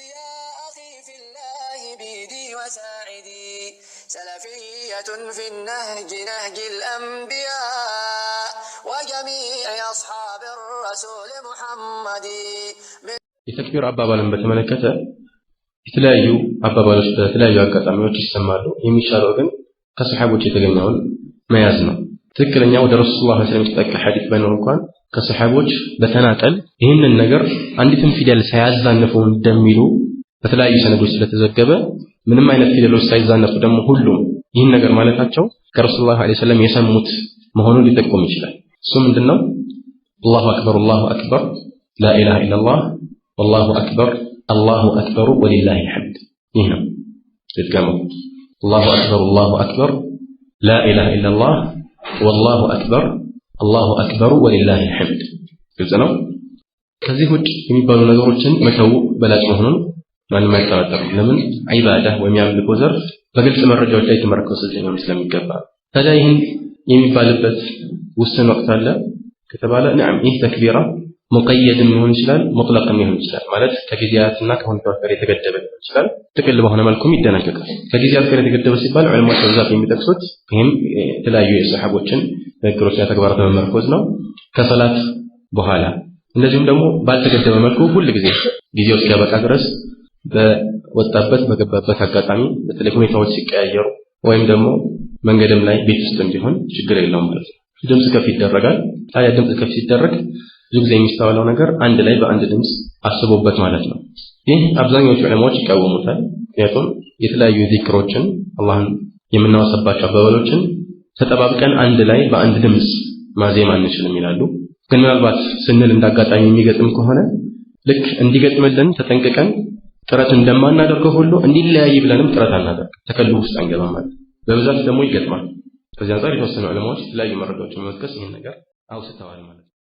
يا أخي في الله بيدي وساعدي سلفية في النهج نهج الأنبياء وجميع أصحاب الرسول محمد. የተክቢር አባባልን በተመለከተ የተለያዩ አባባሎች በተለያዩ አጋጣሚዎች ይሰማሉ። የሚሻለው ግን ከሰሃቦች የተገኘውን መያዝ ነው። ትክክለኛ ወደ ረሱላህ ሰለላሁ ዐለይሂ ወሰለም የተጠቀ ሐዲስ ባይኖር እንኳን ከሰሃቦች በተናጠል ይህንን ነገር አንዲትም ፊደል ሳያዛነፉ እንደሚሉ በተለያዩ ሰነዶች ስለተዘገበ ምንም አይነት ፊደሎች ሳይዛነፉ ደግሞ ሁሉም ይህን ነገር ማለታቸው ከረሱላህ ሰለላሁ ዐለይሂ ወሰለም የሰሙት መሆኑን ሊጠቁም ይችላል። እሱ ምንድነው? አላሁ አክበር ላ ኢላሃ ኢላላህ ወላሁ አክበር አላሁ አክበር ወሊላሂል ሐምድ። ይህ ነው ድጋሜው አላሁ አክበር ላ ኢላሃ ኢላላህ ወላሁ አክበር አላሁ አክበር ወሊላሂል ሐምድ። ግልጽ ነው። ከዚህ ውጭ የሚባሉ ነገሮችን መተው በላጭ መሆኑን ማንም አይጠራጠርም። ለምን? ዒባዳ ወይም የአምልኮ ዘርፍ በግልጽ መረጃዎች ላይ የተመረኮዘ ሊሆን ስለሚገባ። ታዲያ ይህን የሚባልበት ውስን ወቅት አለ ከተባለ ነዓም፣ ይህ ተክቢራ ሙቀየድም ሊሆን ይችላል፣ ሙጥለቅም ሊሆን ይችላል። ማለት ከጊዜያትና ከሁኔታዎች ጋር የተገደበ ሊሆን ይችላል። ጥቅል በሆነ መልኩም ይደነገጋል። ከጊዜያት ጋር የተገደበ ሲባል ዑለማዎች በብዛት የሚጠቅሱት ይህም የተለያዩ የሰሃቦችን ንግግሮችና ተግባራት በመመርኮዝ ነው። ከሰላት በኋላ እንደዚሁም ደግሞ ባልተገደበ መልኩ ሁል ጊዜ ጊዜው እስኪያበቃ ድረስ በወጣበት በገባበት አጋጣሚ በተለይ ሁኔታዎች ሲቀያየሩ ወይም ደግሞ መንገድም ላይ ቤት ውስጥም ቢሆን ችግር የለውም ማለት ነው። ድምጽ ከፍ ይደረጋል። ታዲያ ድምጽ ከፍ ሲደረግ ብዙ ጊዜ የሚስተዋለው ነገር አንድ ላይ በአንድ ድምጽ አስቦበት ማለት ነው። ይህ አብዛኞቹ ዑለማዎች ይቃወሙታል። ምክንያቱም የተለያዩ ዚክሮችን አላህን የምናወሳባቸው አባባሎችን ተጠባብቀን አንድ ላይ በአንድ ድምጽ ማዜም አንችልም ይላሉ። ግን ምናልባት ስንል እንዳጋጣሚ የሚገጥም ከሆነ ልክ እንዲገጥምልን ተጠንቅቀን ጥረት እንደማናደርገው ሁሉ እንዲለያይ ብለንም ጥረት አናደርግ፣ ተከልፍ ውስጥ አንገባም ማለት። በብዛት ደግሞ ይገጥማል። ከዚህ አንፃር የተወሰኑ ዑለማዎች የተለያዩ መረጃዎችን በመጥቀስ ይህን ነገር አውስተዋል ማለት ነው።